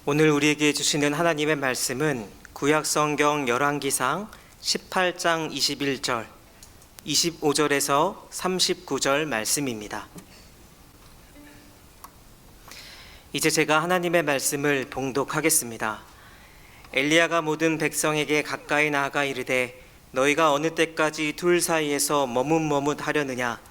오늘 우리에게 주시는 하나님의 말씀은 구약성경 열왕기상 18장 21절, 25절에서 39절 말씀입니다. 이제 제가 하나님의 말씀을 봉독하겠습니다. 엘리야가 모든 백성에게 가까이 나아가 이르되 너희가 어느 때까지 둘 사이에서 머뭇머뭇하려느냐.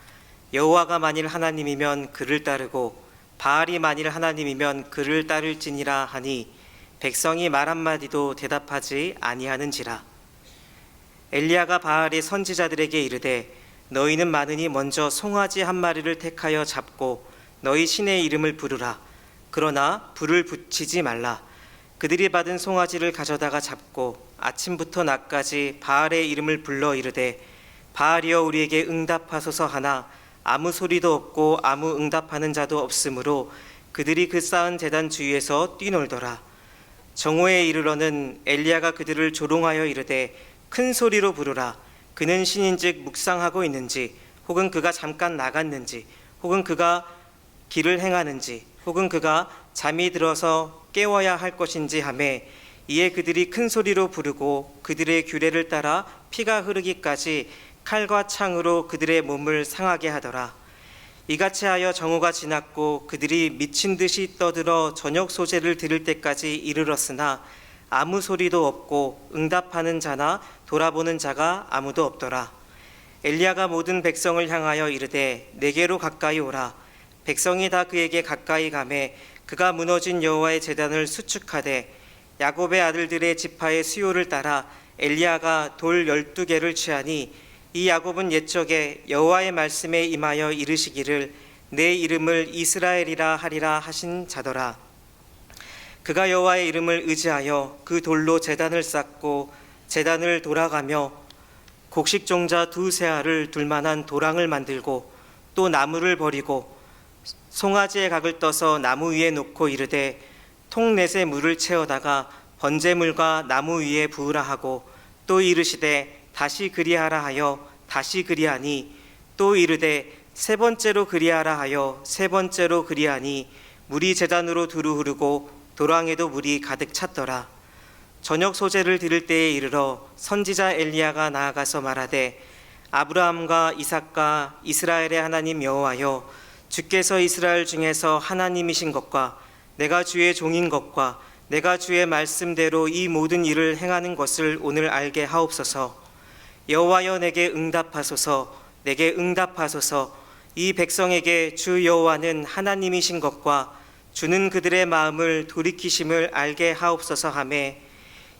여호와가 만일 하나님이면 그를 따르고 바알이 만일 하나님이면 그를 따를지니라 하니 백성이 말 한마디도 대답하지 아니하는지라. 엘리야가 바알의 선지자들에게 이르되 너희는 많으니 먼저 송아지 한 마리를 택하여 잡고 너희 신의 이름을 부르라. 그러나 불을 붙이지 말라. 그들이 받은 송아지를 가져다가 잡고 아침부터 낮까지 바알의 이름을 불러 이르되 바알이여 우리에게 응답하소서 하나 아무 소리도 없고 아무 응답하는 자도 없으므로 그들이 그 쌓은 제단 주위에서 뛰놀더라. 정오에 이르러는 엘리야가 그들을 조롱하여 이르되 큰 소리로 부르라. 그는 신인즉 묵상하고 있는지, 혹은 그가 잠깐 나갔는지, 혹은 그가 길을 행하는지, 혹은 그가 잠이 들어서 깨워야 할 것인지 하매, 이에 그들이 큰 소리로 부르고 그들의 규례를 따라 피가 흐르기까지 칼과 창으로 그들의 몸을 상하게 하더라. 이같이 하여 정오가 지났고 그들이 미친 듯이 떠들어 저녁 소재를 들을 때까지 이르렀으나 아무 소리도 없고 응답하는 자나 돌아보는 자가 아무도 없더라. 엘리야가 모든 백성을 향하여 이르되 내게로 가까이 오라. 백성이 다 그에게 가까이 가매 그가 무너진 여호와의 제단을 수축하되 야곱의 아들들의 지파의 수요를 따라 엘리야가 돌 12개를 취하니 이 야곱은 옛적에 여호와의 말씀에 임하여 이르시기를 내 이름을 이스라엘이라 하리라 하신 자더라. 그가 여호와의 이름을 의지하여 그 돌로 제단을 쌓고 제단을 돌아가며 곡식종자 2세알을 둘 만한 도랑을 만들고 또 나무를 버리고 송아지의 각을 떠서 나무 위에 놓고 이르되 통넷에 물을 채워다가 번제물과 나무 위에 부으라 하고 또 이르시되 다시 그리하라 하여 다시 그리하니 또 이르되 세 번째로 그리하라 하여 세 번째로 그리하니 물이 제단으로 두루 흐르고 도랑에도 물이 가득 찼더라. 저녁 소재를 드릴 때에 이르러 선지자 엘리야가 나아가서 말하되 아브라함과 이삭과 이스라엘의 하나님 여호와여, 주께서 이스라엘 중에서 하나님이신 것과 내가 주의 종인 것과 내가 주의 말씀대로 이 모든 일을 행하는 것을 오늘 알게 하옵소서. 여호와여 내게 응답하소서. 내게 응답하소서. 이 백성에게 주 여호와는 하나님이신 것과 주는 그들의 마음을 돌이키심을 알게 하옵소서 하매,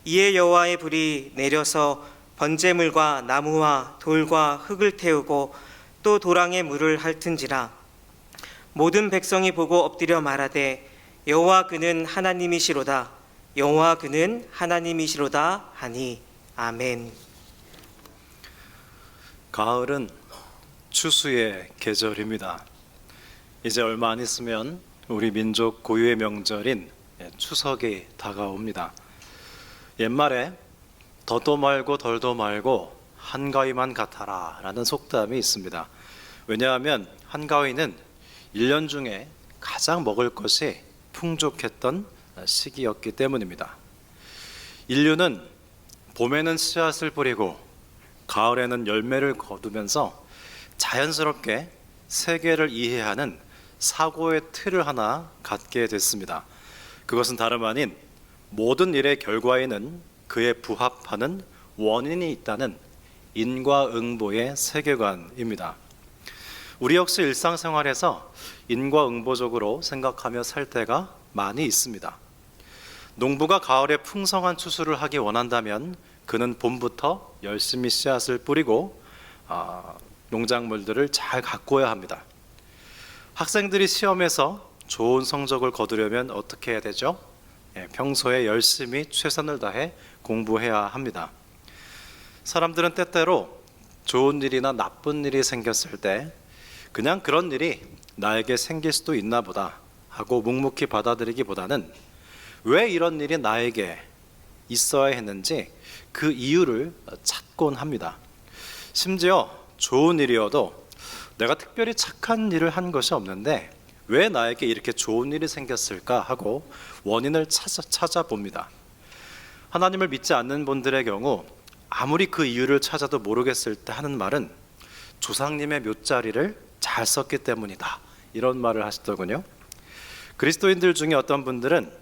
이에 여호와의 불이 내려서 번제물과 나무와 돌과 흙을 태우고 또 도랑에 물을 핥은지라. 모든 백성이 보고 엎드려 말하되 여호와 그는 하나님이시로다. 여호와 그는 하나님이시로다 하니. 아멘. 가을은 추수의 계절입니다. 이제 얼마 안 있으면 우리 민족 고유의 명절인 추석이 다가옵니다. 옛말에 더도 말고 덜도 말고 한가위만 같아라 라는 속담이 있습니다. 왜냐하면 한가위는 1년 중에 가장 먹을 것이 풍족했던 시기였기 때문입니다. 인류는 봄에는 씨앗을 뿌리고 가을에는 열매를 거두면서 자연스럽게 세계를 이해하는 사고의 틀을 하나 갖게 됐습니다. 그것은 다름 아닌 모든 일의 결과에는 그에 부합하는 원인이 있다는 인과응보의 세계관입니다. 우리 역시 일상생활에서 인과응보적으로 생각하며 살 때가 많이 있습니다. 농부가 가을에 풍성한 추수를 하기 원한다면 그는 봄부터 열심히 씨앗을 뿌리고 농작물들을 잘 가꿔야 합니다. 학생들이 시험에서 좋은 성적을 거두려면 어떻게 해야 되죠? 평소에 열심히 최선을 다해 공부해야 합니다. 사람들은 때때로 좋은 일이나 나쁜 일이 생겼을 때 그냥 그런 일이 나에게 생길 수도 있나 보다 하고 묵묵히 받아들이기보다는 왜 이런 일이 나에게 있어야 했는지 그 이유를 찾곤 합니다. 심지어 좋은 일이어도 내가 특별히 착한 일을 한 것이 없는데 왜 나에게 이렇게 좋은 일이 생겼을까 하고 원인을 찾아봅니다. 하나님을 믿지 않는 분들의 경우 아무리 그 이유를 찾아도 모르겠을 때 하는 말은 조상님의 묫자리를 잘 썼기 때문이다, 이런 말을 하시더군요. 그리스도인들 중에 어떤 분들은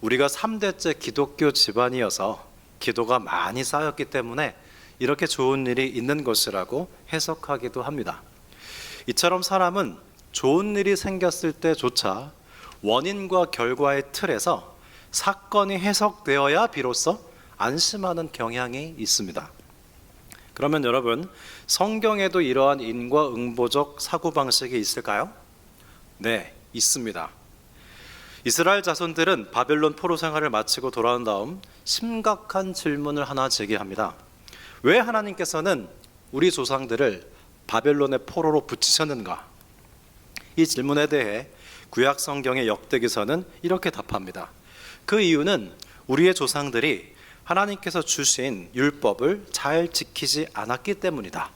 우리가 3대째 기독교 집안이어서 기도가 많이 쌓였기 때문에 이렇게 좋은 일이 있는 것이라고 해석하기도 합니다. 이처럼 사람은 좋은 일이 생겼을 때조차 원인과 결과의 틀에서 사건이 해석되어야 비로소 안심하는 경향이 있습니다. 그러면 여러분, 성경에도 이러한 인과응보적 사고방식이 있을까요? 네, 있습니다. 이스라엘 자손들은 바벨론 포로 생활을 마치고 돌아온 다음 심각한 질문을 하나 제기합니다. 왜 하나님께서는 우리 조상들을 바벨론의 포로로 붙이셨는가? 이 질문에 대해 구약 성경의 역대기서는 이렇게 답합니다. 그 이유는 우리의 조상들이 하나님께서 주신 율법을 잘 지키지 않았기 때문이다.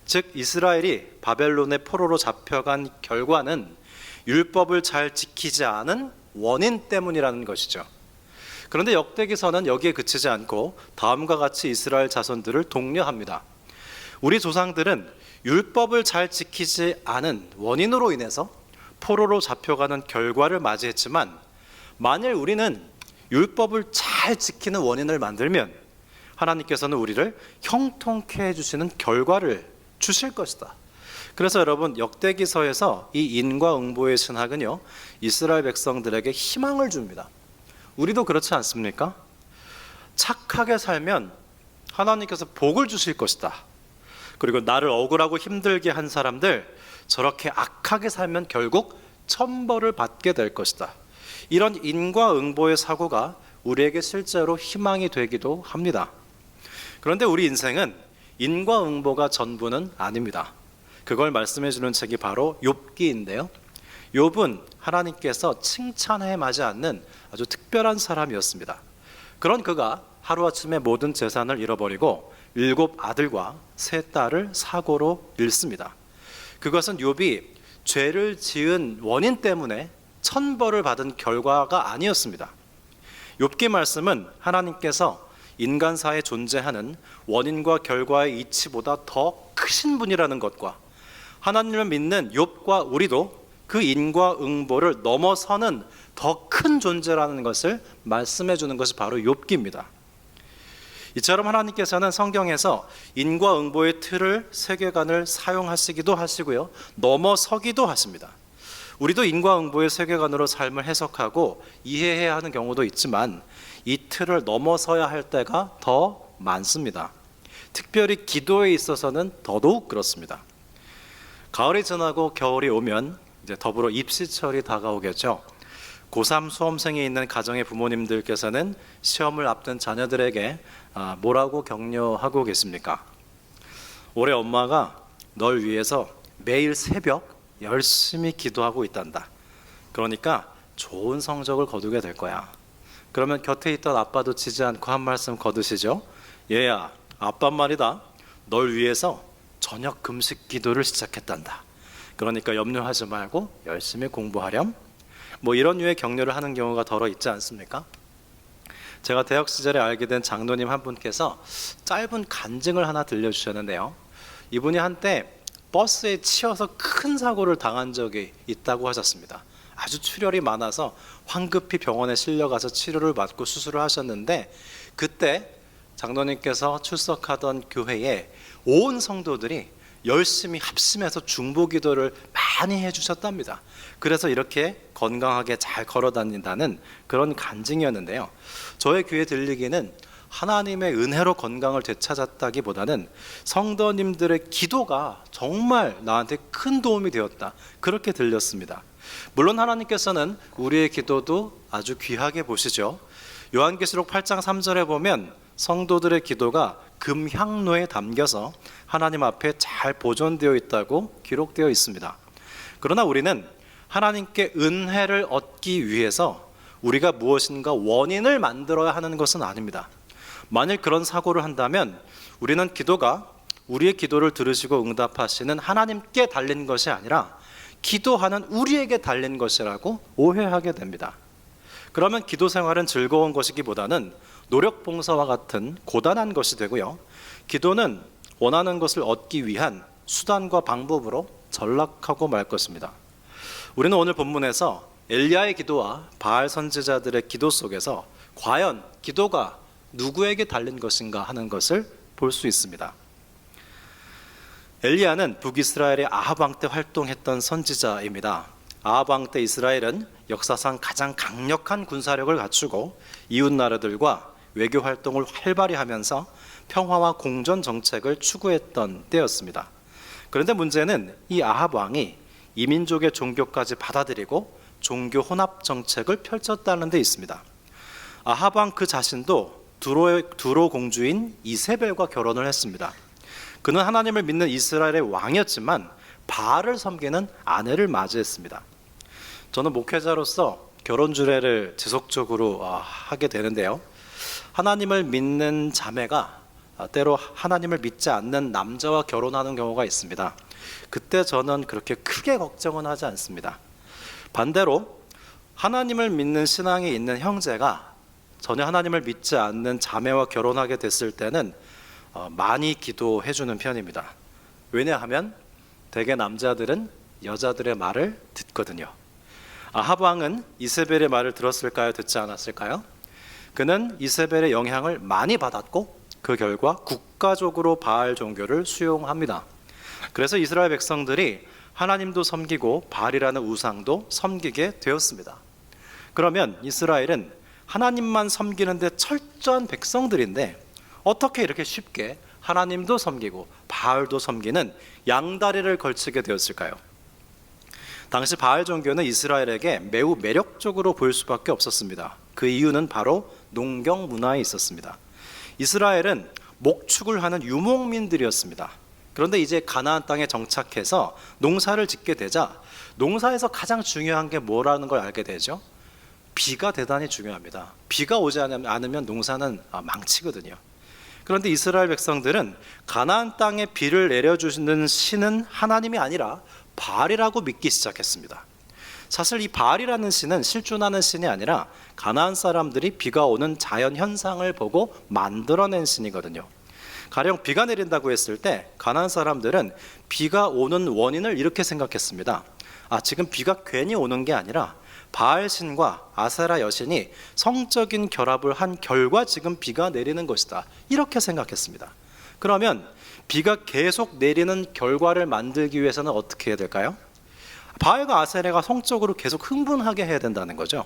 즉 이스라엘이 바벨론의 포로로 잡혀간 결과는 율법을 잘 지키지 않은 원인 때문이라는 것이죠. 그런데 역대기서는 여기에 그치지 않고 다음과 같이 이스라엘 자손들을 독려합니다. 우리 조상들은 율법을 잘 지키지 않은 원인으로 인해서 포로로 잡혀가는 결과를 맞이했지만, 만일 우리는 율법을 잘 지키는 원인을 만들면 하나님께서는 우리를 형통케 해주시는 결과를 주실 것이다. 그래서 여러분, 역대기서에서 이 인과응보의 신학은요, 이스라엘 백성들에게 희망을 줍니다. 우리도 그렇지 않습니까? 착하게 살면 하나님께서 복을 주실 것이다. 그리고 나를 억울하고 힘들게 한 사람들, 저렇게 악하게 살면 결국 천벌을 받게 될 것이다. 이런 인과응보의 사고가 우리에게 실제로 희망이 되기도 합니다. 그런데 우리 인생은 인과응보가 전부는 아닙니다. 그걸 말씀해 주는 책이 바로 욥기인데요. 욥은 하나님께서 칭찬해 마지 않는 아주 특별한 사람이었습니다. 그런 그가 하루아침에 모든 재산을 잃어버리고 7 아들과 3 딸을 사고로 잃습니다. 그것은 욥이 죄를 지은 원인 때문에 천벌을 받은 결과가 아니었습니다. 욥기 말씀은 하나님께서 인간사에 존재하는 원인과 결과의 이치보다 더 크신 분이라는 것과, 하나님을 믿는 욥과 우리도 그 인과응보를 넘어서는 더 큰 존재라는 것을 말씀해 주는 것이 바로 욥기입니다. 이처럼 하나님께서는 성경에서 인과응보의 틀을, 세계관을 사용하시기도 하시고요, 넘어서기도 하십니다. 우리도 인과응보의 세계관으로 삶을 해석하고 이해해야 하는 경우도 있지만 이 틀을 넘어서야 할 때가 더 많습니다. 특별히 기도에 있어서는 더더욱 그렇습니다. 가을이 지나고 겨울이 오면 이제 더불어 입시철이 다가오겠죠. 고3 수험생이 있는 가정의 부모님들께서는 시험을 앞둔 자녀들에게 뭐라고 격려하고 계십니까? 올해 엄마가 널 위해서 매일 새벽 열심히 기도하고 있단다. 그러니까 좋은 성적을 거두게 될 거야. 그러면 곁에 있던 아빠도 지지 않고 한 말씀 거두시죠. 얘야, 아빠 말이다. 널 위해서 저녁 금식 기도를 시작했단다. 그러니까 염려하지 말고 열심히 공부하렴. 뭐 이런 류의 격려를 하는 경우가 더러 있지 않습니까? 제가 대학 시절에 알게 된 장로님 한 분께서 짧은 간증을 하나 들려주셨는데요. 이분이 한때 버스에 치여서 큰 사고를 당한 적이 있다고 하셨습니다. 아주 출혈이 많아서 황급히 병원에 실려가서 치료를 받고 수술을 하셨는데, 그때 장로님께서 출석하던 교회에 온 성도들이 열심히 합심해서 중보기도를 많이 해주셨답니다. 그래서 이렇게 건강하게 잘 걸어다닌다는 그런 간증이었는데요. 저의 귀에 들리기는 하나님의 은혜로 건강을 되찾았다기보다는 성도님들의 기도가 정말 나한테 큰 도움이 되었다, 그렇게 들렸습니다. 물론 하나님께서는 우리의 기도도 아주 귀하게 보시죠. 요한계시록 8장 3절에 보면 성도들의 기도가 금향로에 담겨서 하나님 앞에 잘 보존되어 있다고 기록되어 있습니다. 그러나 우리는 하나님께 은혜를 얻기 위해서 우리가 무엇인가 원인을 만들어야 하는 것은 아닙니다. 만일 그런 사고를 한다면 우리는 기도가 우리의 기도를 들으시고 응답하시는 하나님께 달린 것이 아니라 기도하는 우리에게 달린 것이라고 오해하게 됩니다. 그러면 기도 생활은 즐거운 것이기보다는 노력 봉사와 같은 고단한 것이 되고요. 기도는 원하는 것을 얻기 위한 수단과 방법으로 전락하고 말 것입니다. 우리는 오늘 본문에서 엘리야의 기도와 바알 선지자들의 기도 속에서 과연 기도가 누구에게 달린 것인가 하는 것을 볼 수 있습니다. 엘리야는 북이스라엘의 아합 왕 때 활동했던 선지자입니다. 아합 왕 때 이스라엘은 역사상 가장 강력한 군사력을 갖추고 이웃 나라들과 외교 활동을 활발히 하면서 평화와 공존 정책을 추구했던 때였습니다. 그런데 문제는 이 아합 왕이 이민족의 종교까지 받아들이고 종교 혼합 정책을 펼쳤다는 데 있습니다. 아합 왕 그 자신도 두로 공주인 이세벨과 결혼을 했습니다. 그는 하나님을 믿는 이스라엘의 왕이었지만 바알을 섬기는 아내를 맞이했습니다. 저는 목회자로서 결혼 주례를 지속적으로 하게 되는데요. 하나님을 믿는 자매가 때로 하나님을 믿지 않는 남자와 결혼하는 경우가 있습니다. 그때 저는 그렇게 크게 걱정은 하지 않습니다. 반대로 하나님을 믿는 신앙이 있는 형제가 전혀 하나님을 믿지 않는 자매와 결혼하게 됐을 때는 많이 기도해 주는 편입니다. 왜냐하면 대개 남자들은 여자들의 말을 듣거든요. 아합 왕은 이세벨의 말을 들었을까요? 듣지 않았을까요? 그는 이세벨의 영향을 많이 받았고 그 결과 국가적으로 바알 종교를 수용합니다. 그래서 이스라엘 백성들이 하나님도 섬기고 바알이라는 우상도 섬기게 되었습니다. 그러면 이스라엘은 하나님만 섬기는데 철저한 백성들인데 어떻게 이렇게 쉽게 하나님도 섬기고 바알도 섬기는 양다리를 걸치게 되었을까요? 당시 바알 종교는 이스라엘에게 매우 매력적으로 보일 수밖에 없었습니다. 그 이유는 바로 농경 문화에 있었습니다. 이스라엘은 목축을 하는 유목민들이었습니다. 그런데 이제 가나안 땅에 정착해서 농사를 짓게 되자 농사에서 가장 중요한 게 뭐라는 걸 알게 되죠? 비가 대단히 중요합니다. 비가 오지 않으면 농사는 망치거든요. 그런데 이스라엘 백성들은 가나안 땅에 비를 내려주시는 신은 하나님이 아니라 바알이라고 믿기 시작했습니다. 사실 이 바알이라는 신은 실존하는 신이 아니라 가나안 사람들이 비가 오는 자연 현상을 보고 만들어낸 신이거든요. 가령 비가 내린다고 했을 때 가나안 사람들은 비가 오는 원인을 이렇게 생각했습니다. 지금 비가 괜히 오는 게 아니라 바알 신과 아세라 여신이 성적인 결합을 한 결과 지금 비가 내리는 것이다. 이렇게 생각했습니다. 그러면 비가 계속 내리는 결과를 만들기 위해서는 어떻게 해야 될까요? 바알과 아세라가 성적으로 계속 흥분하게 해야 된다는 거죠.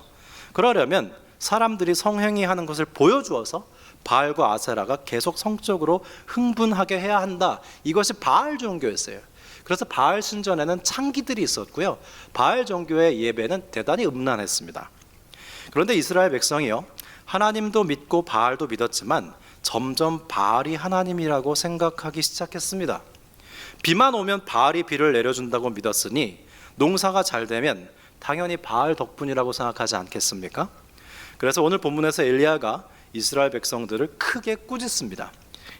그러려면 사람들이 성행위 하는 것을 보여주어서 바알과 아세라가 계속 성적으로 흥분하게 해야 한다. 이것이 바알 종교였어요. 그래서 바알 신전에는 창기들이 있었고요. 바알 종교의 예배는 대단히 음란했습니다. 그런데 이스라엘 백성이요, 하나님도 믿고 바알도 믿었지만 점점 바알이 하나님이라고 생각하기 시작했습니다. 비만 오면 바알이 비를 내려준다고 믿었으니 농사가 잘 되면 당연히 바알 덕분이라고 생각하지 않겠습니까? 그래서 오늘 본문에서 엘리야가 이스라엘 백성들을 크게 꾸짖습니다.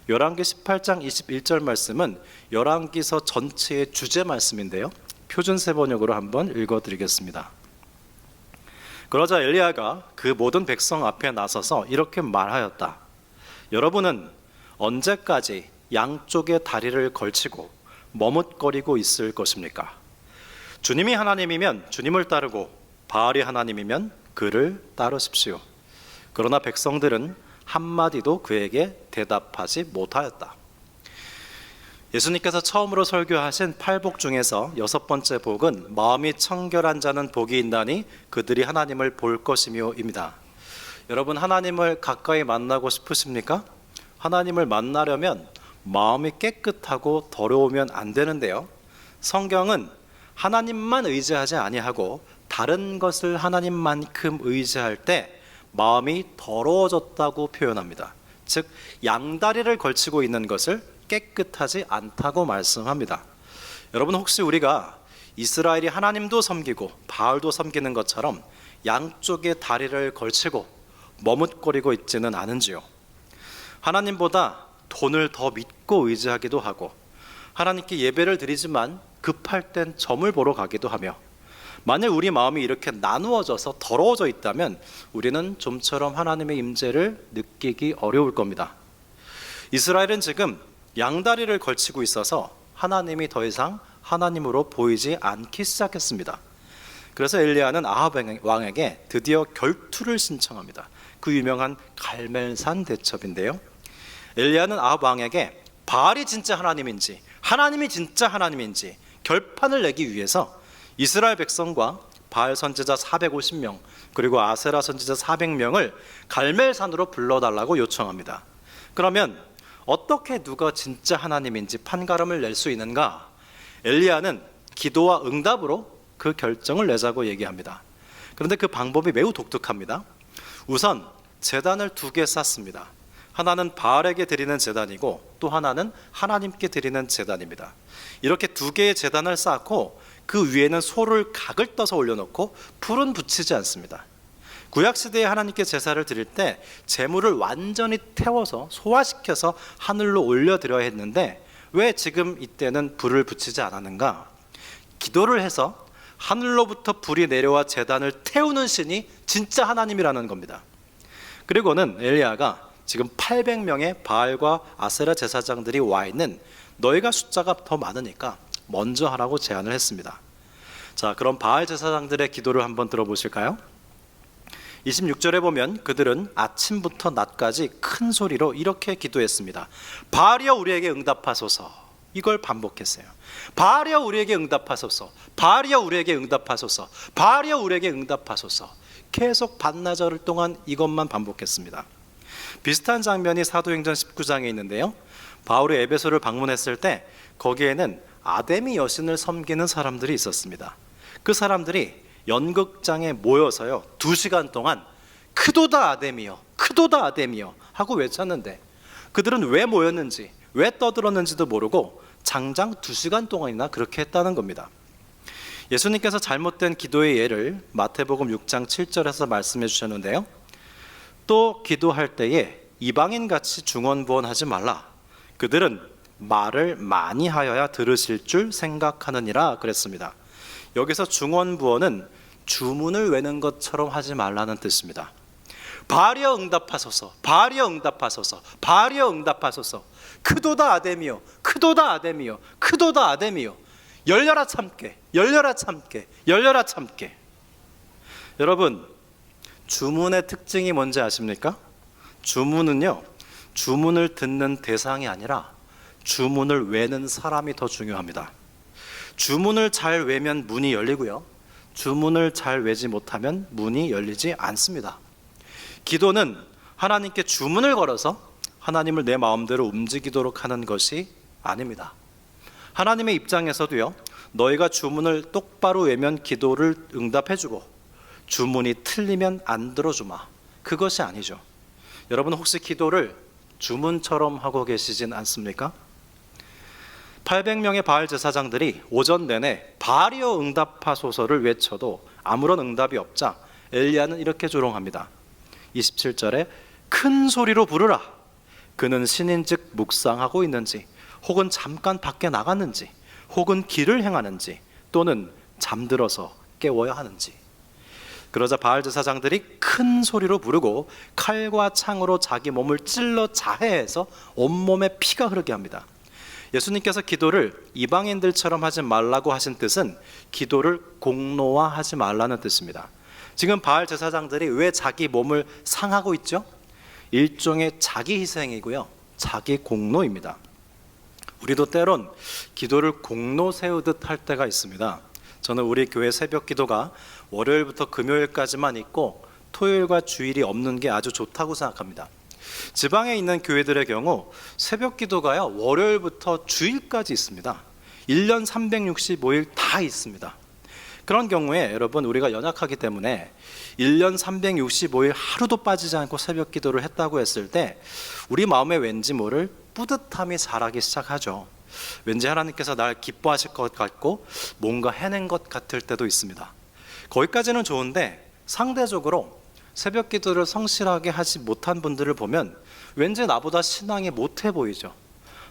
열왕기 18장 21절 말씀은 열왕기서 전체의 주제 말씀인데요. 표준세 번역으로 한번 읽어드리겠습니다. 그러자 엘리야가 그 모든 백성 앞에 나서서 이렇게 말하였다. 여러분은 언제까지 양쪽의 다리를 걸치고 머뭇거리고 있을 것입니까? 주님이 하나님이면 주님을 따르고 바알이 하나님이면 그를 따르십시오. 그러나 백성들은 한마디도 그에게 대답하지 못하였다. 예수님께서 처음으로 설교하신 8복 중에서 6번째 복은 마음이 청결한 자는 복이 있나니 그들이 하나님을 볼 것이며입니다. 여러분, 하나님을 가까이 만나고 싶으십니까? 하나님을 만나려면 마음이 깨끗하고 더러우면 안 되는데요. 성경은 하나님만 의지하지 아니하고 다른 것을 하나님만큼 의지할 때 마음이 더러워졌다고 표현합니다. 즉 양다리를 걸치고 있는 것을 깨끗하지 않다고 말씀합니다. 여러분, 혹시 우리가 이스라엘이 하나님도 섬기고 바알도 섬기는 것처럼 양쪽의 다리를 걸치고 머뭇거리고 있지는 않은지요? 하나님보다 돈을 더 믿고 의지하기도 하고 하나님께 예배를 드리지만 급할 땐 점을 보러 가기도 하며, 만일 우리 마음이 이렇게 나누어져서 더러워져 있다면 우리는 좀처럼 하나님의 임재를 느끼기 어려울 겁니다. 이스라엘은 지금 양다리를 걸치고 있어서 하나님이 더 이상 하나님으로 보이지 않기 시작했습니다. 그래서 엘리야는 아합 왕에게 드디어 결투를 신청합니다. 그 유명한 갈멜산 대첩인데요. 엘리야는 아합 왕에게 바알이 진짜 하나님인지 하나님이 진짜 하나님인지 결판을 내기 위해서 이스라엘 백성과 바알 선지자 450명 그리고 아세라 선지자 400명을 갈멜산으로 불러달라고 요청합니다. 그러면 어떻게 누가 진짜 하나님인지 판가름을 낼 수 있는가? 엘리야는 기도와 응답으로 그 결정을 내자고 얘기합니다. 그런데 그 방법이 매우 독특합니다. 우선 제단을 2개 쌓습니다. 하나는 바알에게 드리는 제단이고 또 하나는 하나님께 드리는 제단입니다. 이렇게 2개의 제단을 쌓고 그 위에는 소를 각을 떠서 올려놓고 풀은 붙이지 않습니다. 구약시대에 하나님께 제사를 드릴 때 제물을 완전히 태워서 소화시켜서 하늘로 올려드려야 했는데 왜 지금 이때는 불을 붙이지 않았는가? 기도를 해서 하늘로부터 불이 내려와 제단을 태우는 신이 진짜 하나님이라는 겁니다. 그리고는 엘리야가 지금 800명의 바알과 아세라 제사장들이 와 있는, 너희가 숫자가 더 많으니까 먼저 하라고 제안을 했습니다. 자, 그럼 바알 제사장들의 기도를 한번 들어보실까요? 26절에 보면 그들은 아침부터 낮까지 큰 소리로 이렇게 기도했습니다. 바알이여 우리에게 응답하소서. 이걸 반복했어요. 바알이여 우리에게 응답하소서. 바알이여 우리에게 응답하소서. 바알이여 우리에게 응답하소서. 계속 반나절 동안 이것만 반복했습니다. 비슷한 장면이 사도행전 19장에 있는데요. 바울이 에베소를 방문했을 때 거기에는 아데미 여신을 섬기는 사람들이 있었습니다. 그 사람들이 연극장에 모여서요 2시간 동안 크도다 아데미여 크도다 아데미여 하고 외쳤는데 그들은 왜 모였는지 왜 떠들었는지도 모르고 장장 2시간 동안이나 그렇게 했다는 겁니다. 예수님께서 잘못된 기도의 예를 마태복음 6장 7절에서 말씀해 주셨는데요. 또 기도할 때에 이방인같이 중언부언하지 말라. 그들은 말을 많이 하여야 들으실 줄 생각하느니라 그랬습니다. 여기서 중언부언은 주문을 외는 것처럼 하지 말라는 뜻입니다. 바알이여 응답하소서. 바알이여 응답하소서. 바알이여 응답하소서. 크도다 아데미여 크도다 아데미여 크도다 아데미여. 열려라 참게 열려라 참게 열려라 참게. 여러분, 주문의 특징이 뭔지 아십니까? 주문은요 주문을 듣는 대상이 아니라 주문을 외는 사람이 더 중요합니다. 주문을 잘 외면 문이 열리고요, 주문을 잘 외지 못하면 문이 열리지 않습니다. 기도는 하나님께 주문을 걸어서 하나님을 내 마음대로 움직이도록 하는 것이 아닙니다. 하나님의 입장에서도요, 너희가 주문을 똑바로 외면 기도를 응답해주고 주문이 틀리면 안 들어주마, 그것이 아니죠. 여러분 혹시 기도를 주문처럼 하고 계시진 않습니까? 800명의 바알 제사장들이 오전 내내 바알이여 응답하소서를 외쳐도 아무런 응답이 없자 엘리야는 이렇게 조롱합니다. 27절에 큰 소리로 부르라. 그는 신인즉 묵상하고 있는지 혹은 잠깐 밖에 나갔는지 혹은 길을 행하는지 또는 잠들어서 깨워야 하는지. 그러자 바알 제사장들이 큰 소리로 부르고 칼과 창으로 자기 몸을 찔러 자해해서 온몸에 피가 흐르게 합니다. 예수님께서 기도를 이방인들처럼 하지 말라고 하신 뜻은 기도를 공노화하지 말라는 뜻입니다. 지금 바알 제사장들이 왜 자기 몸을 상하고 있죠? 일종의 자기 희생이고요, 자기 공로입니다. 우리도 때론 기도를 공로 세우듯 할 때가 있습니다. 저는 우리 교회 새벽 기도가 월요일부터 금요일까지만 있고 토요일과 주일이 없는 게 아주 좋다고 생각합니다. 지방에 있는 교회들의 경우 새벽 기도가요 월요일부터 주일까지 있습니다. 1년 365일 다 있습니다. 그런 경우에 여러분, 우리가 연약하기 때문에 1년 365일 하루도 빠지지 않고 새벽 기도를 했다고 했을 때 우리 마음에 왠지 모를 뿌듯함이 자라기 시작하죠. 왠지 하나님께서 날 기뻐하실 것 같고 뭔가 해낸 것 같을 때도 있습니다. 거기까지는 좋은데 상대적으로 새벽 기도를 성실하게 하지 못한 분들을 보면 왠지 나보다 신앙이 못해 보이죠.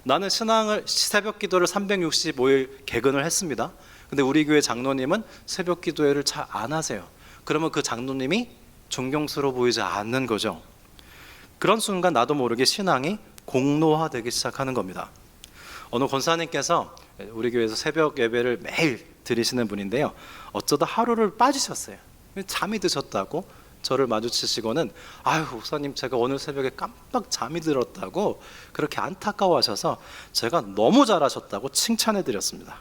나는 신앙을 새벽 기도를 365일 개근을 했습니다. 근데 우리 교회 장로님은 새벽 기도회를 잘 안 하세요. 그러면 그 장로님이 존경스러워 보이지 않는 거죠. 그런 순간 나도 모르게 신앙이 공로화되기 시작하는 겁니다. 어느 권사님께서 우리 교회에서 새벽 예배를 매일 드리시는 분인데요, 어쩌다 하루를 빠지셨어요. 잠이 드셨다고 저를 마주치시고는, 아유 목사님, 제가 오늘 새벽에 깜빡 잠이 들었다고 그렇게 안타까워하셔서 제가 너무 잘하셨다고 칭찬해 드렸습니다.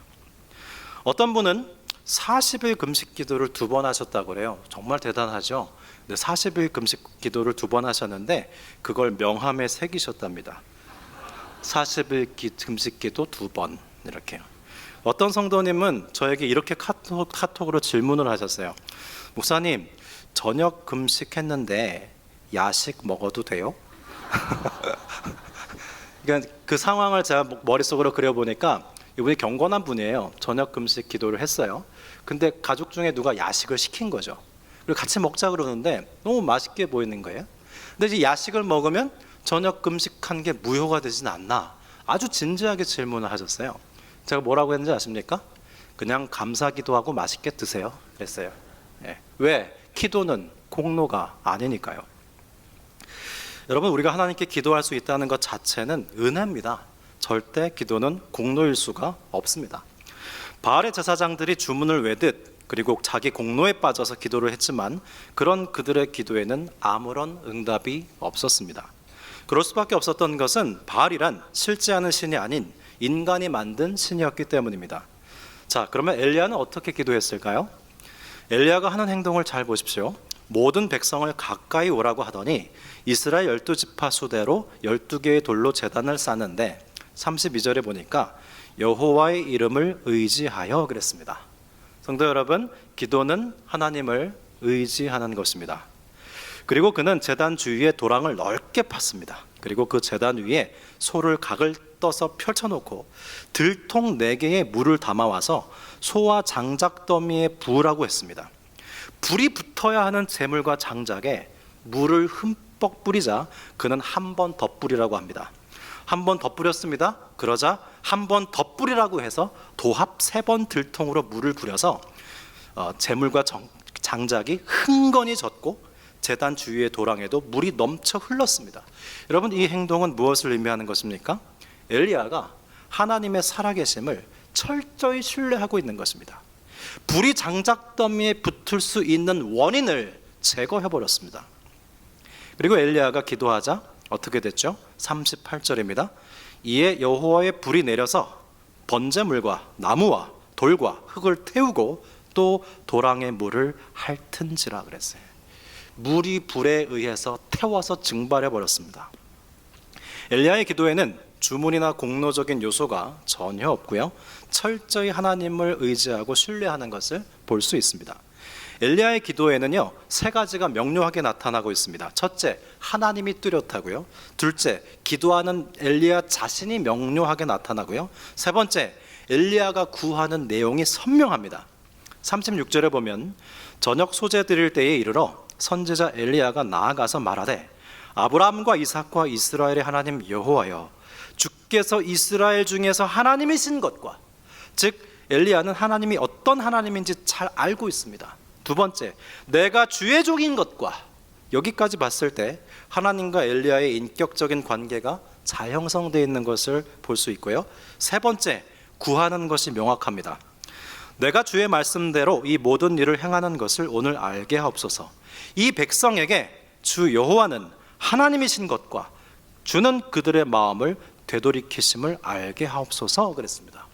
어떤 분은 40일 금식 기도를 2번 하셨다고 그래요. 정말 대단하죠. 근데 40일 금식 기도를 2번 하셨는데 그걸 명함에 새기셨답니다. 40일 금식 기도 2번 이렇게요. 어떤 성도님은 저에게 이렇게 카톡으로 질문을 하셨어요. 목사님, 저녁 금식했는데 야식 먹어도 돼요? 그러니까 그 상황을 제가 머릿속으로 그려보니까 이분이 경건한 분이에요. 저녁 금식 기도를 했어요. 근데 가족 중에 누가 야식을 시킨 거죠. 그리고 같이 먹자 그러는데 너무 맛있게 보이는 거예요. 근데 이제 야식을 먹으면 저녁 금식한 게 무효가 되진 않나, 아주 진지하게 질문을 하셨어요. 제가 뭐라고 했는지 아십니까? 그냥 감사 기도하고 맛있게 드세요 그랬어요. 왜? 기도는 공로가 아니니까요. 여러분, 우리가 하나님께 기도할 수 있다는 것 자체는 은혜입니다. 절대 기도는 공로일 수가 없습니다. 바알의 제사장들이 주문을 외듯 그리고 자기 공로에 빠져서 기도를 했지만 그런 그들의 기도에는 아무런 응답이 없었습니다. 그럴 수밖에 없었던 것은 바알이란 실제하는 신이 아닌 인간이 만든 신이었기 때문입니다. 자, 그러면 엘리야는 어떻게 기도했을까요? 엘리야가 하는 행동을 잘 보십시오. 모든 백성을 가까이 오라고 하더니 이스라엘 12지파 수대로 12개의 돌로 제단을 쌓는데 32절에 보니까 여호와의 이름을 의지하여 그랬습니다. 성도 여러분, 기도는 하나님을 의지하는 것입니다. 그리고 그는 제단 주위에 도랑을 넓게 팠습니다. 그리고 그 제단 위에 소를 각을 떠서 펼쳐놓고 들통 4개의 물을 담아와서 소와 장작 더미에 부으라고 했습니다. 불이 붙어야 하는 제물과 장작에 물을 흠뻑 뿌리자 그는 한 번 더 뿌리라고 합니다. 한 번 더 뿌렸습니다. 그러자 한 번 더 뿌리라고 해서 도합 3번 들통으로 물을 부려서 제물과 장작이 흥건히 젖고 제단 주위의 도랑에도 물이 넘쳐 흘렀습니다. 여러분, 이 행동은 무엇을 의미하는 것입니까? 엘리야가 하나님의 살아계심을 철저히 신뢰하고 있는 것입니다. 불이 장작더미에 붙을 수 있는 원인을 제거해버렸습니다. 그리고 엘리야가 기도하자 어떻게 됐죠? 38절입니다. 이에 여호와의 불이 내려서 번제물과 나무와 돌과 흙을 태우고 또 도랑의 물을 핥은지라 그랬어요. 물이 불에 의해서 태워서 증발해 버렸습니다. 엘리야의 기도에는 주문이나 공로적인 요소가 전혀 없고요, 철저히 하나님을 의지하고 신뢰하는 것을 볼 수 있습니다. 엘리야의 기도에는요 3가지가 명료하게 나타나고 있습니다. 첫째, 하나님이 뚜렷하고요. 둘째, 기도하는 엘리야 자신이 명료하게 나타나고요. 세 번째, 엘리야가 구하는 내용이 선명합니다. 36절에 보면 저녁 소제 드릴 때에 이르러 선지자 엘리야가 나아가서 말하되 아브라함과 이삭과 이스라엘의 하나님 여호와여, 주께서 이스라엘 중에서 하나님이신 것과, 즉 엘리야는 하나님이 어떤 하나님인지 잘 알고 있습니다. 두 번째, 내가 주의 종인 것과, 여기까지 봤을 때 하나님과 엘리야의 인격적인 관계가 잘 형성되어 있는 것을 볼 수 있고요. 세 번째, 구하는 것이 명확합니다. 내가 주의 말씀대로 이 모든 일을 행하는 것을 오늘 알게 하옵소서. 이 백성에게 주 여호와는 하나님이신 것과 주는 그들의 마음을 되돌이키심을 알게 하옵소서 그랬습니다.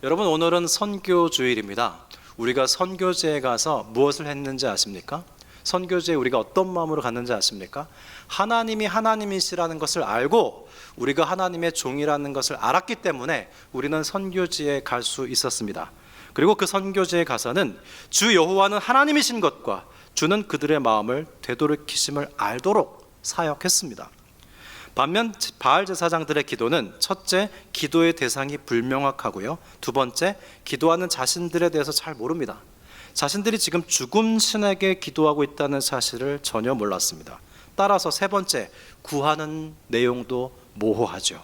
여러분, 오늘은 선교주일입니다. 우리가 선교지에 가서 무엇을 했는지 아십니까? 선교지에 우리가 어떤 마음으로 갔는지 아십니까? 하나님이 하나님이시라는 것을 알고 우리가 하나님의 종이라는 것을 알았기 때문에 우리는 선교지에 갈 수 있었습니다. 그리고 그 선교지에 가서는 주 여호와는 하나님이신 것과 주는 그들의 마음을 되돌이키심을 알도록 사역했습니다. 반면 바알 제사장들의 기도는 첫째, 기도의 대상이 불명확하고요. 두 번째, 기도하는 자신들에 대해서 잘 모릅니다. 자신들이 지금 죽은 신에게 기도하고 있다는 사실을 전혀 몰랐습니다. 따라서 세 번째, 구하는 내용도 모호하죠.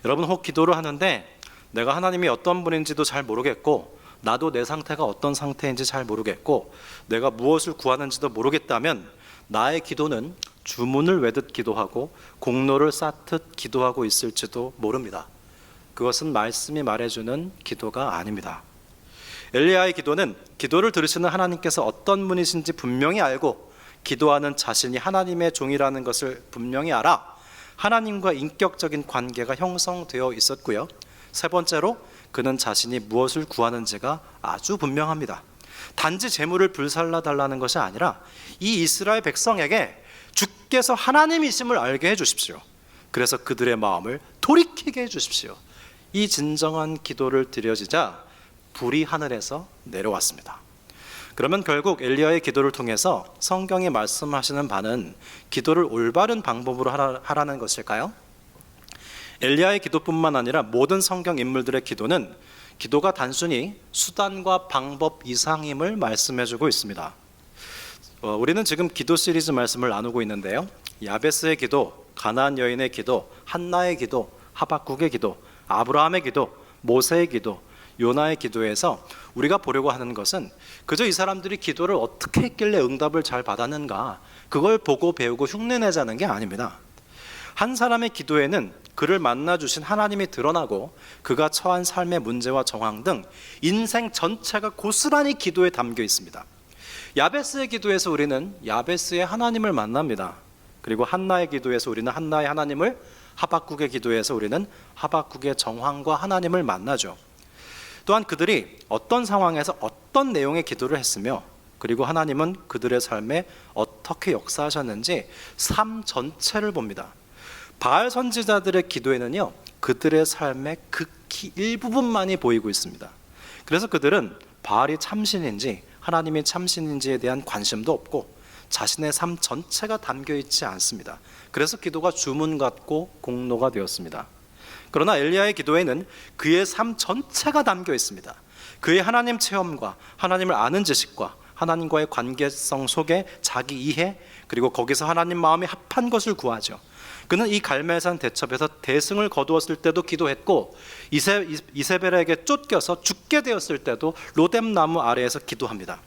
여러분, 혹 기도를 하는데 내가 하나님이 어떤 분인지도 잘 모르겠고 나도 내 상태가 어떤 상태인지 잘 모르겠고 내가 무엇을 구하는지도 모르겠다면 나의 기도는 주문을 외듯 기도하고 공로를 쌓듯 기도하고 있을지도 모릅니다. 그것은 말씀이 말해주는 기도가 아닙니다. 엘리야의 기도는 기도를 들으시는 하나님께서 어떤 분이신지 분명히 알고 기도하는 자신이 하나님의 종이라는 것을 분명히 알아 하나님과 인격적인 관계가 형성되어 있었고요. 세 번째로 그는 자신이 무엇을 구하는지가 아주 분명합니다. 단지 재물을 불살라 달라는 것이 아니라 이 이스라엘 백성에게 주께서 하나님이심을 알게 해주십시오. 그래서 그들의 마음을 돌이키게 해주십시오. 이 진정한 기도를 드려지자 불이 하늘에서 내려왔습니다. 그러면 결국 엘리야의 기도를 통해서 성경이 말씀하시는 바는 기도를 올바른 방법으로 하라는 것일까요? 엘리야의 기도뿐만 아니라 모든 성경 인물들의 기도는 기도가 단순히 수단과 방법 이상임을 말씀해주고 있습니다. 우리는 지금 기도 시리즈 말씀을 나누고 있는데요. 야베스의 기도, 가나안 여인의 기도, 한나의 기도, 하박국의 기도, 아브라함의 기도, 모세의 기도, 요나의 기도에서 우리가 보려고 하는 것은 그저 이 사람들이 기도를 어떻게 했길래 응답을 잘 받았는가 그걸 보고 배우고 흉내내자는 게 아닙니다. 한 사람의 기도에는 그를 만나주신 하나님이 드러나고 그가 처한 삶의 문제와 정황 등 인생 전체가 고스란히 기도에 담겨 있습니다. 야베스의 기도에서 우리는 야베스의 하나님을 만납니다. 그리고 한나의 기도에서 우리는 한나의 하나님을, 하박국의 기도에서 우리는 하박국의 정황과 하나님을 만나죠. 또한 그들이 어떤 상황에서 어떤 내용의 기도를 했으며 그리고 하나님은 그들의 삶에 어떻게 역사하셨는지 삶 전체를 봅니다. 바알 선지자들의 기도에는요, 그들의 삶의 극히 일부분만이 보이고 있습니다. 그래서 그들은 바알이 참신인지 하나님이 참신인지에 대한 관심도 없고 자신의 삶 전체가 담겨 있지 않습니다. 그래서 기도가 주문 같고 공로가 되었습니다. 그러나 엘리야의 기도에는 그의 삶 전체가 담겨 있습니다. 그의 하나님 체험과 하나님을 아는 지식과 하나님과의 관계성 속에 자기 이해 그리고 거기서 하나님 마음이 합한 것을 구하죠. 그는 이 갈멜산 대첩에서 대승을 거두었을 때도 기도했고 이세벨에게 쫓겨서 죽게 되었을 때도 로뎀 나무 아래에서 기도합니다.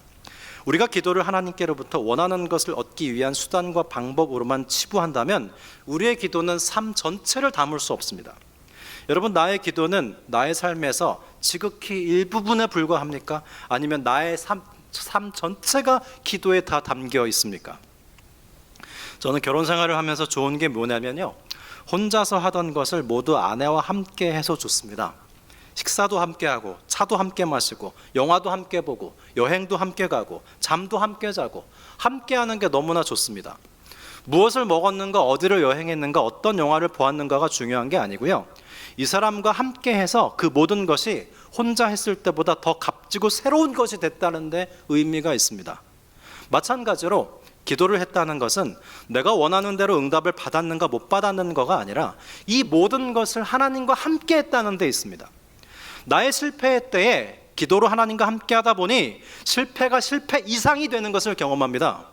우리가 기도를 하나님께로부터 원하는 것을 얻기 위한 수단과 방법으로만 치부한다면 우리의 기도는 삶 전체를 담을 수 없습니다. 여러분, 나의 기도는 나의 삶에서 지극히 일부분에 불과합니까? 아니면 나의 삶 전체가 기도에 다 담겨 있습니까? 저는 결혼 생활을 하면서 좋은 게 뭐냐면요, 혼자서 하던 것을 모두 아내와 함께 해서 좋습니다. 식사도 함께 하고 차도 함께 마시고 영화도 함께 보고 여행도 함께 가고 잠도 함께 자고 함께 하는 게 너무나 좋습니다. 무엇을 먹었는가, 어디를 여행했는가, 어떤 영화를 보았는가가 중요한 게 아니고요, 이 사람과 함께 해서 그 모든 것이 혼자 했을 때보다 더 값지고 새로운 것이 됐다는 데 의미가 있습니다. 마찬가지로 기도를 했다는 것은 내가 원하는 대로 응답을 받았는가 못 받았는가가 아니라 이 모든 것을 하나님과 함께 했다는 데 있습니다. 나의 실패의 때에 기도로 하나님과 함께 하다 보니 실패가 실패 이상이 되는 것을 경험합니다.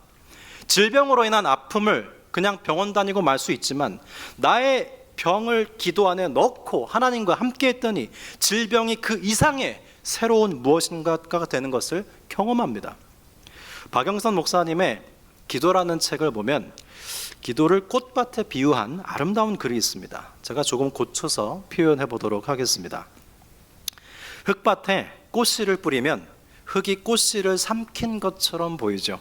질병으로 인한 아픔을 그냥 병원 다니고 말 수 있지만 나의 병을 기도 안에 넣고 하나님과 함께 했더니 질병이 그 이상의 새로운 무엇인가가 되는 것을 경험합니다. 박영선 목사님의 기도라는 책을 보면 기도를 꽃밭에 비유한 아름다운 글이 있습니다. 제가 조금 고쳐서 표현해 보도록 하겠습니다. 흙밭에 꽃씨를 뿌리면 흙이 꽃씨를 삼킨 것처럼 보이죠.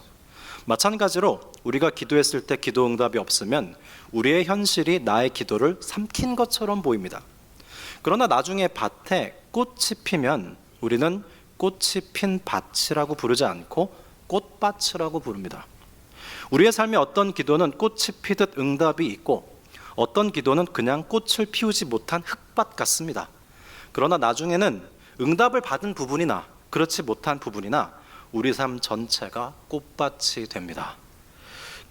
마찬가지로 우리가 기도했을 때 기도 응답이 없으면 우리의 현실이 나의 기도를 삼킨 것처럼 보입니다. 그러나 나중에 밭에 꽃이 피면 우리는 꽃이 핀 밭이라고 부르지 않고 꽃밭이라고 부릅니다. 우리의 삶에 어떤 기도는 꽃이 피듯 응답이 있고 어떤 기도는 그냥 꽃을 피우지 못한 흙밭 같습니다. 그러나 나중에는 응답을 받은 부분이나 그렇지 못한 부분이나 우리 삶 전체가 꽃밭이 됩니다.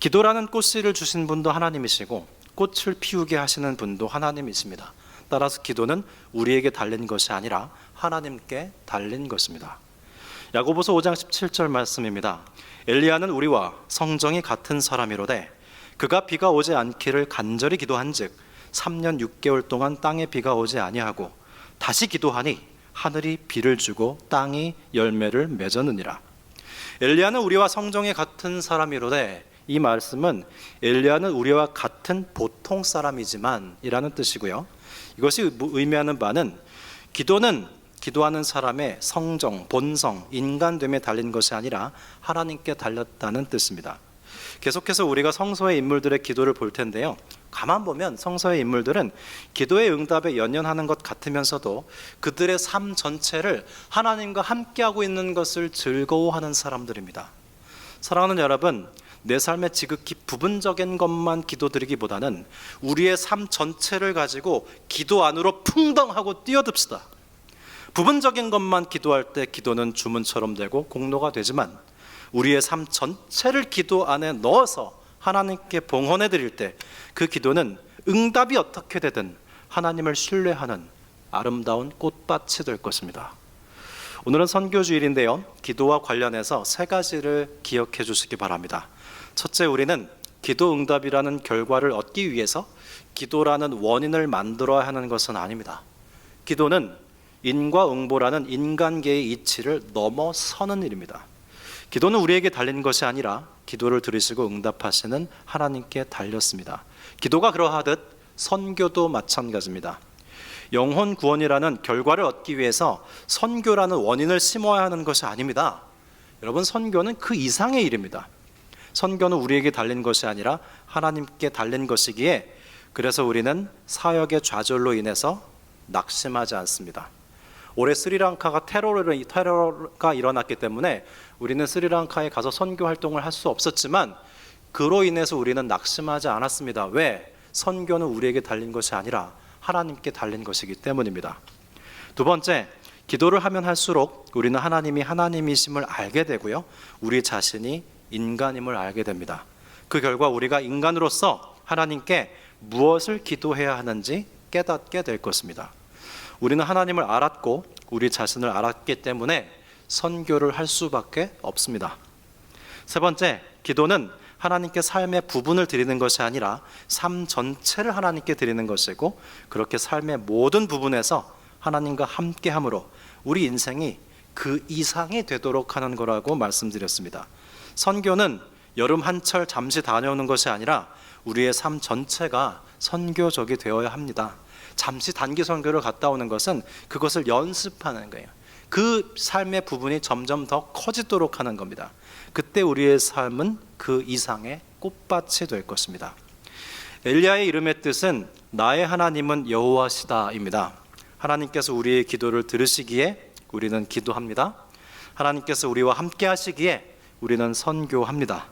기도라는 꽃씨를 주신 분도 하나님이시고 꽃을 피우게 하시는 분도 하나님이십니다. 따라서 기도는 우리에게 달린 것이 아니라 하나님께 달린 것입니다. 야고보서 5장 17절 말씀입니다. 엘리야는 우리와 성정이 같은 사람이로되 그가 비가 오지 않기를 간절히 기도한즉 3년 6개월 동안 땅에 비가 오지 아니하고 다시 기도하니 하늘이 비를 주고 땅이 열매를 맺었느니라. 엘리야는 우리와 성정에 같은 사람이로되, 이 말씀은 엘리야는 우리와 같은 보통 사람이지만 이라는 뜻이고요. 이것이 의미하는 바는 기도는 기도하는 사람의 성정, 본성, 인간됨에 달린 것이 아니라 하나님께 달렸다는 뜻입니다. 계속해서 우리가 성서의 인물들의 기도를 볼 텐데요, 가만 보면 성서의 인물들은 기도의 응답에 연연하는 것 같으면서도 그들의 삶 전체를 하나님과 함께하고 있는 것을 즐거워하는 사람들입니다. 사랑하는 여러분, 내 삶의 지극히 부분적인 것만 기도드리기보다는 우리의 삶 전체를 가지고 기도 안으로 풍덩하고 뛰어듭시다. 부분적인 것만 기도할 때 기도는 주문처럼 되고 공로가 되지만, 우리의 삶 전체를 기도 안에 넣어서 하나님께 봉헌해 드릴 때 그 기도는 응답이 어떻게 되든 하나님을 신뢰하는 아름다운 꽃밭이 될 것입니다. 오늘은 선교주일인데요, 기도와 관련해서 세 가지를 기억해 주시기 바랍니다. 첫째, 우리는 기도 응답이라는 결과를 얻기 위해서 기도라는 원인을 만들어야 하는 것은 아닙니다. 기도는 인과 응보라는 인간계의 이치를 넘어서는 일입니다. 기도는 우리에게 달린 것이 아니라 기도를 들으시고 응답하시는 하나님께 달렸습니다. 기도가 그러하듯 선교도 마찬가지입니다. 영혼 구원이라는 결과를 얻기 위해서 선교라는 원인을 심어야 하는 것이 아닙니다. 여러분, 선교는 그 이상의 일입니다. 선교는 우리에게 달린 것이 아니라 하나님께 달린 것이기에, 그래서 우리는 사역의 좌절로 인해서 낙심하지 않습니다. 올해 스리랑카가 테러가 일어났기 때문에 우리는 스리랑카에 가서 선교 활동을 할 수 없었지만, 그로 인해서 우리는 낙심하지 않았습니다. 왜? 선교는 우리에게 달린 것이 아니라 하나님께 달린 것이기 때문입니다. 두 번째, 기도를 하면 할수록 우리는 하나님이 하나님이심을 알게 되고요, 우리 자신이 인간임을 알게 됩니다. 그 결과 우리가 인간으로서 하나님께 무엇을 기도해야 하는지 깨닫게 될 것입니다. 우리는 하나님을 알았고 우리 자신을 알았기 때문에 선교를 할 수밖에 없습니다. 세 번째, 기도는 하나님께 삶의 부분을 드리는 것이 아니라 삶 전체를 하나님께 드리는 것이고, 그렇게 삶의 모든 부분에서 하나님과 함께함으로 우리 인생이 그 이상이 되도록 하는 거라고 말씀드렸습니다. 선교는 여름 한철 잠시 다녀오는 것이 아니라 우리의 삶 전체가 선교적이 되어야 합니다. 잠시 단기 선교를 갔다 오는 것은 그것을 연습하는 거예요. 그 삶의 부분이 점점 더 커지도록 하는 겁니다. 그때 우리의 삶은 그 이상의 꽃밭이 될 것입니다. 엘리야의 이름의 뜻은 나의 하나님은 여호와시다입니다. 하나님께서 우리의 기도를 들으시기에 우리는 기도합니다. 하나님께서 우리와 함께 하시기에 우리는 선교합니다.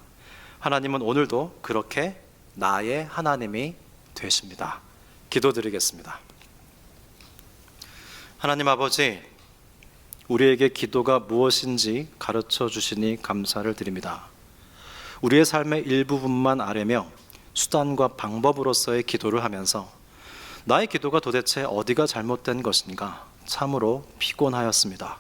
하나님은 오늘도 그렇게 나의 하나님이 되십니다. 기도드리겠습니다. 하나님 아버지, 우리에게 기도가 무엇인지 가르쳐 주시니 감사를 드립니다. 우리의 삶의 일부분만 아뢰며 수단과 방법으로서의 기도를 하면서 나의 기도가 도대체 어디가 잘못된 것인가 참으로 피곤하였습니다.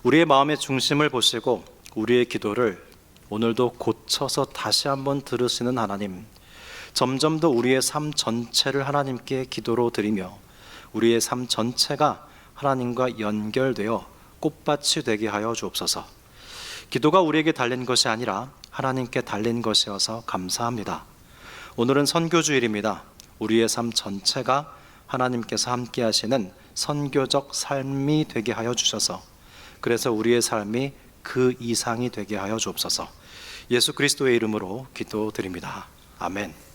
우리의 마음의 중심을 보시고 우리의 기도를 오늘도 고쳐서 다시 한번 들으시는 하나님, 점점 더 우리의 삶 전체를 하나님께 기도로 드리며 우리의 삶 전체가 하나님과 연결되어 꽃밭이 되게 하여 주옵소서. 기도가 우리에게 달린 것이 아니라 하나님께 달린 것이어서 감사합니다. 오늘은 선교주일입니다. 우리의 삶 전체가 하나님께서 함께 하시는 선교적 삶이 되게 하여 주셔서, 그래서 우리의 삶이 그 이상이 되게 하여 주옵소서. 예수 그리스도의 이름으로 기도드립니다. 아멘.